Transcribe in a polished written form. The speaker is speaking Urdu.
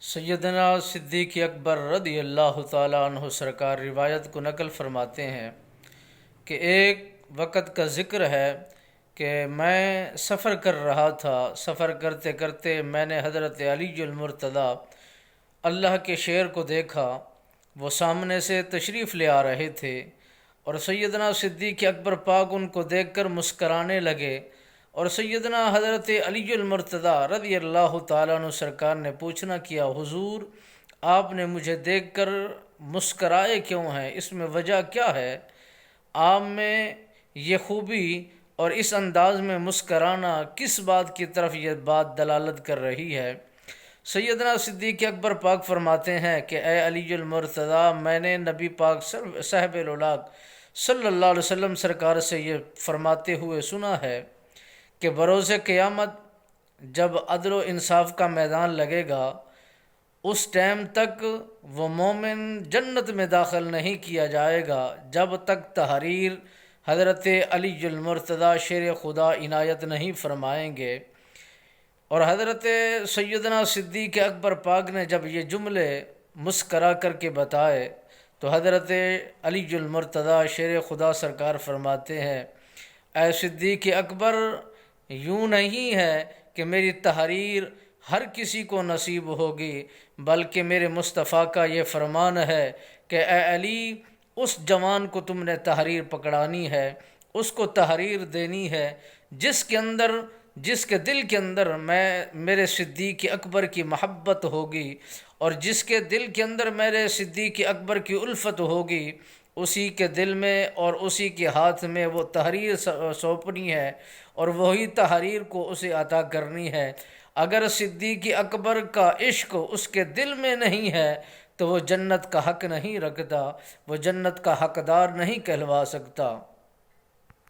سیدنا صدیق اکبر رضی اللہ تعالیٰ عنہ سرکار روایت کو نقل فرماتے ہیں کہ ایک وقت کا ذکر ہے کہ میں سفر کر رہا تھا۔ سفر کرتے کرتے میں نے حضرت علی المرتضیٰ اللہ کے شیر کو دیکھا۔ وہ سامنے سے تشریف لے آ رہے تھے اور سیدنا صدیق اکبر پاک ان کو دیکھ کر مسکرانے لگے، اور سیدنا حضرت علی المرتضیٰ رضی اللہ تعالیٰ عنہ سرکار نے پوچھنا کیا، حضور آپ نے مجھے دیکھ کر مسکرائے کیوں ہیں؟ اس میں وجہ کیا ہے؟ آپ میں یہ خوبی اور اس انداز میں مسکرانا کس بات کی طرف یہ بات دلالت کر رہی ہے؟ سیدنا صدیق اکبر پاک فرماتے ہیں کہ اے علی المرتضیٰ، میں نے نبی پاک صاحب الاولاق صلی اللہ علیہ وسلم سرکار سے یہ فرماتے ہوئے سنا ہے کہ بروز قیامت جب عدل و انصاف کا میدان لگے گا، اس ٹائم تک وہ مومن جنت میں داخل نہیں کیا جائے گا جب تک تحریر حضرت علی المرتضیٰ شیر خدا عنایت نہیں فرمائیں گے۔ اور حضرت سیدنا صدیق اکبر پاک نے جب یہ جملے مسکرا کر کے بتائے تو حضرت علی المرتضیٰ شیر خدا سرکار فرماتے ہیں، اے صدیق اکبر، یوں نہیں ہے کہ میری تحریر ہر کسی کو نصیب ہوگی، بلکہ میرے مصطفیٰ کا یہ فرمان ہے کہ اے علی، اس جوان کو تم نے تحریر پکڑانی ہے، اس کو تحریر دینی ہے جس کے دل کے اندر میرے صدیق اکبر کی محبت ہوگی، اور جس کے دل کے اندر میرے صدیق اکبر کی الفت ہوگی، اسی کے دل میں اور اسی کے ہاتھ میں وہ تحریر سونپنی ہے اور وہی تحریر کو اسے عطا کرنی ہے۔ اگر صدیق اکبر کا عشق اس کے دل میں نہیں ہے تو وہ جنت کا حق نہیں رکھتا، وہ جنت کا حقدار نہیں کہلوا سکتا۔